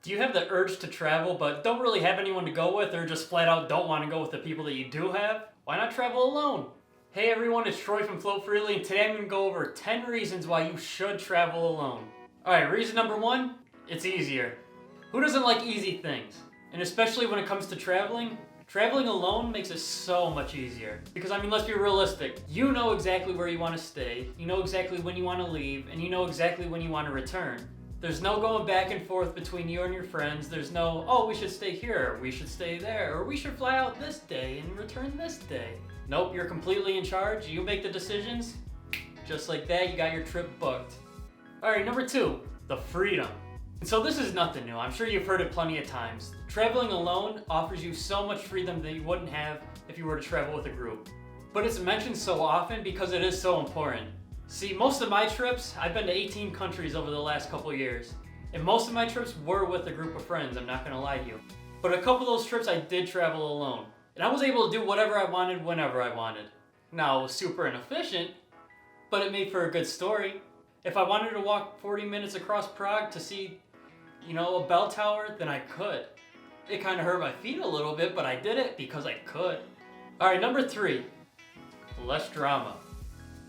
Do you have the urge to travel but don't really have anyone to go with, or just flat out don't want to go with the people that you do have? Why not travel alone? Hey everyone, it's Troy from Float Freely, and today I'm going to go over 10 reasons why you should travel alone. Alright, reason number 1, it's easier. Who doesn't like easy things? And especially when it comes to traveling alone makes it so much easier. Because I mean, let's be realistic. You know exactly where you want to stay, you know exactly when you want to leave, and you know exactly when you want to return. There's no going back and forth between you and your friends. There's no, oh, we should stay here, we should stay there, or we should fly out this day and return this day. Nope, you're completely in charge. You make the decisions. Just like that, you got your trip booked. Alright, number 2, the freedom. And so this is nothing new. I'm sure you've heard it plenty of times. Traveling alone offers you so much freedom that you wouldn't have if you were to travel with a group. But it's mentioned so often because it is so important. See, most of my trips, I've been to 18 countries over the last couple years. And most of my trips were with a group of friends, I'm not gonna lie to you. But a couple of those trips I did travel alone. And I was able to do whatever I wanted, whenever I wanted. Now, it was super inefficient, but it made for a good story. If I wanted to walk 40 minutes across Prague to see, a bell tower, then I could. It kind of hurt my feet a little bit, but I did it because I could. Alright, number 3, less drama.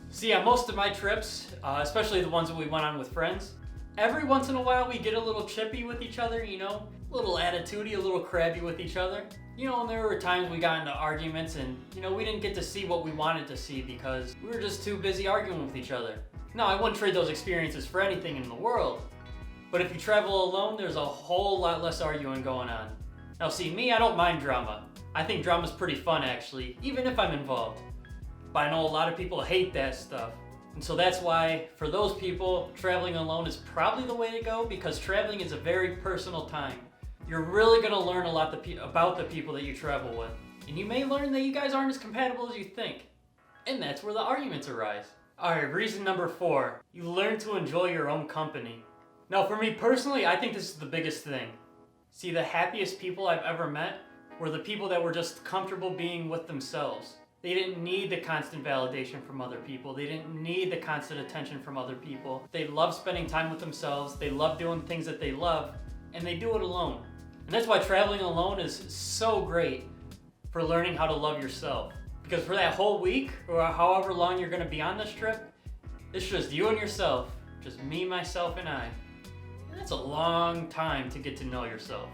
See, on most of my trips, especially the ones that we went on with friends, every once in a while we get a little chippy with each other, a little attitudey, a little crabby with each other. And there were times we got into arguments and, we didn't get to see what we wanted to see because we were just too busy arguing with each other. Now, I wouldn't trade those experiences for anything in the world, but if you travel alone, there's a whole lot less arguing going on. Now see, me, I don't mind drama. I think drama's pretty fun actually, even if I'm involved. But I know a lot of people hate that stuff. And so that's why, for those people, traveling alone is probably the way to go, because traveling is a very personal time. You're really going to learn a lot about the people that you travel with. And you may learn that you guys aren't as compatible as you think. And that's where the arguments arise. Alright, reason number 4. You learn to enjoy your own company. Now for me personally, I think this is the biggest thing. See, the happiest people I've ever met were the people that were just comfortable being with themselves. They didn't need the constant validation from other people. They didn't need the constant attention from other people. They love spending time with themselves. They love doing things that they love, and they do it alone. And that's why traveling alone is so great for learning how to love yourself. Because for that whole week, or however long you're gonna be on this trip, it's just you and yourself. Just me, myself, and I. And that's a long time to get to know yourself.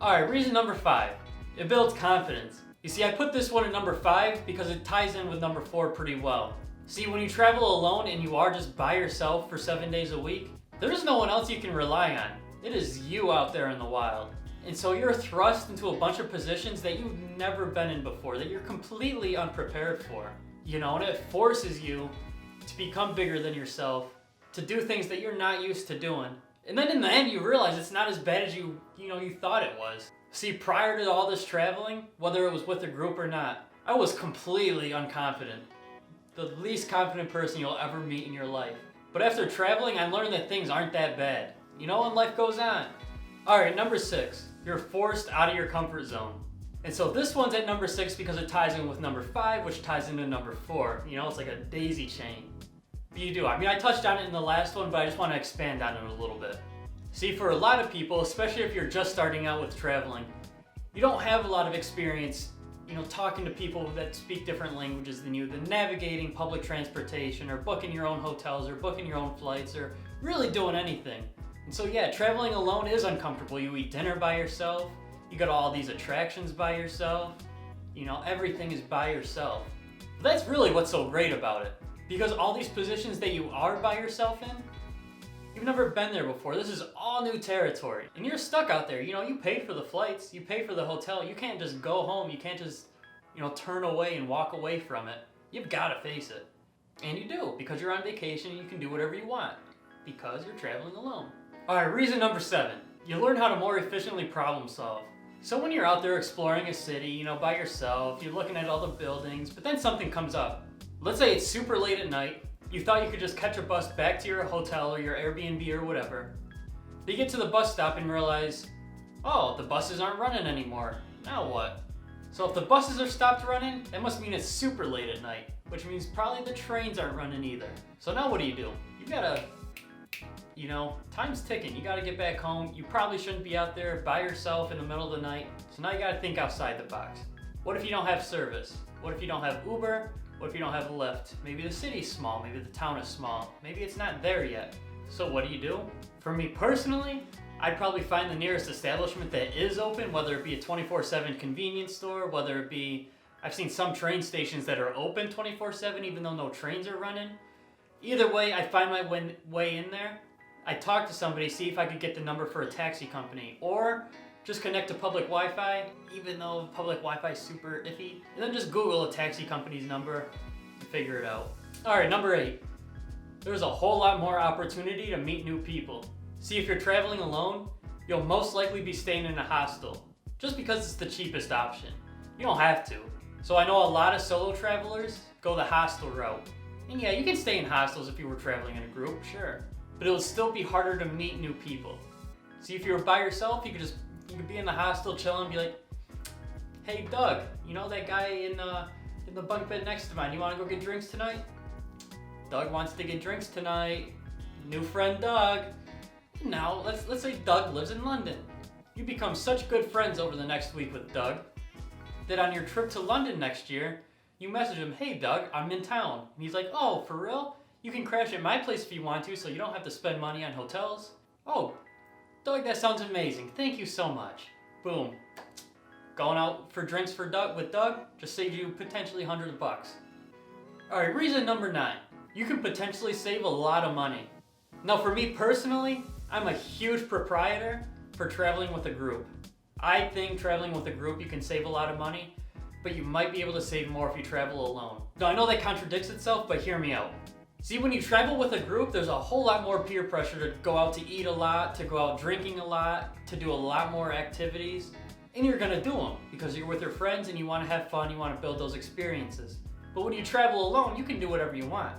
Alright, reason number 5. It builds confidence. You see, I put this one at number 5 because it ties in with number 4 pretty well. See, when you travel alone and you are just by yourself for 7 days a week, there's no one else you can rely on. It is you out there in the wild. And so you're thrust into a bunch of positions that you've never been in before, that you're completely unprepared for. And it forces you to become bigger than yourself, to do things that you're not used to doing. And then in the end, you realize it's not as bad as you thought it was. See, prior to all this traveling, whether it was with a group or not, I was completely unconfident. The least confident person you'll ever meet in your life. But after traveling, I learned that things aren't that bad. And life goes on. Alright, number 6. You're forced out of your comfort zone. And so this one's at number 6 because it ties in with number 5, which ties into number 4. It's like a daisy chain. But you do. I touched on it in the last one, but I just want to expand on it a little bit. See, for a lot of people, especially if you're just starting out with traveling, you don't have a lot of experience, talking to people that speak different languages than you, than navigating public transportation, or booking your own hotels, or booking your own flights, or really doing anything. And so yeah, traveling alone is uncomfortable. You eat dinner by yourself, you go to all these attractions by yourself, everything is by yourself. But that's really what's so great about it. Because all these positions that you are by yourself in, you've never been there before. This is all new territory. And you're stuck out there. You pay for the flights, you pay for the hotel. You can't just go home. You can't just, turn away and walk away from it. You've got to face it. And you do, because you're on vacation and you can do whatever you want. Because you're traveling alone. Alright, reason number 7. You learn how to more efficiently problem solve. So when you're out there exploring a city, by yourself, you're looking at all the buildings, but then something comes up. Let's say it's super late at night. You thought you could just catch a bus back to your hotel or your Airbnb or whatever. But you get to the bus stop and realize, oh, the buses aren't running anymore. Now what? So if the buses are stopped running, that must mean it's super late at night, which means probably the trains aren't running either. So now what do? You gotta You know, time's ticking. You gotta get back home. You probably shouldn't be out there by yourself in the middle of the night. So now you gotta think outside the box. What if you don't have service? What if you don't have Uber? What if you don't have Lyft? Maybe the city's small, maybe the town is small, maybe it's not there yet. So what do? For me personally, I'd probably find the nearest establishment that is open, whether it be a 24/7 convenience store, whether it be, I've seen some train stations that are open 24/7 even though no trains are running. Either way, I find my way in there. I talk to somebody, see if I could get the number for a taxi company, or just connect to public Wi-Fi, even though public Wi-Fi is super iffy. And then just Google a taxi company's number and figure it out. All right, number 8. There's a whole lot more opportunity to meet new people. See, if you're traveling alone, you'll most likely be staying in a hostel, just because it's the cheapest option. You don't have to. So I know a lot of solo travelers go the hostel route. And yeah, you can stay in hostels if you were traveling in a group, sure. But it will still be harder to meet new people. See, if you were by yourself, you could be in the hostel chilling and be like, hey Doug, you know that guy in the bunk bed next to mine, you wanna go get drinks tonight? Doug wants to get drinks tonight. New friend Doug. Now, let's say Doug lives in London. You become such good friends over the next week with Doug that on your trip to London next year, you message him, hey Doug, I'm in town. And he's like, oh, for real? You can crash at my place if you want to, so you don't have to spend money on hotels. Oh, Doug, that sounds amazing. Thank you so much. Boom. Going out for drinks with Doug just saves you potentially hundreds of bucks. All right, reason number 9. You can potentially save a lot of money. Now, for me personally, I'm a huge proprietor for traveling with a group. I think traveling with a group, you can save a lot of money, but you might be able to save more if you travel alone. Now, I know that contradicts itself, but hear me out. See, when you travel with a group, there's a whole lot more peer pressure to go out to eat a lot, to go out drinking a lot, to do a lot more activities. And you're gonna do them because you're with your friends and you wanna have fun, you wanna build those experiences. But when you travel alone, you can do whatever you want.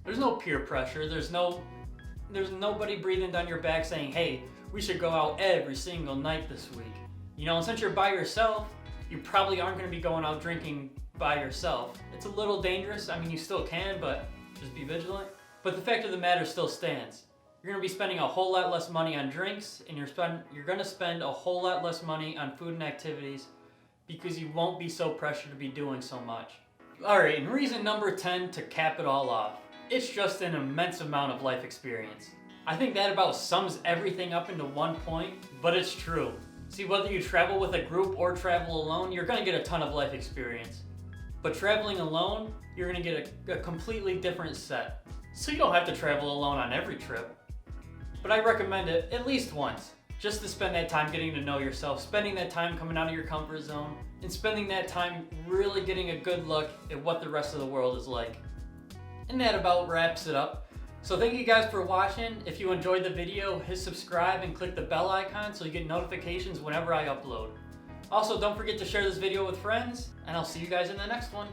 There's no peer pressure, there's nobody breathing down your back saying, hey, we should go out every single night this week. You know, and since you're by yourself, you probably aren't gonna be going out drinking by yourself. It's a little dangerous, I mean, you still can, but just be vigilant. But the fact of the matter still stands. You're gonna be spending a whole lot less money on drinks, and you're gonna spend a whole lot less money on food and activities because you won't be so pressured to be doing so much. All right, and reason number 10 to cap it all off. It's just an immense amount of life experience. I think that about sums everything up into one point, but it's true. See, whether you travel with a group or travel alone, you're gonna get a ton of life experience. But traveling alone, you're gonna get a completely different set. So you don't have to travel alone on every trip. But I recommend it at least once, just to spend that time getting to know yourself, spending that time coming out of your comfort zone, and spending that time really getting a good look at what the rest of the world is like. And that about wraps it up. So thank you guys for watching. If you enjoyed the video, hit subscribe and click the bell icon so you get notifications whenever I upload. Also, don't forget to share this video with friends, and I'll see you guys in the next one.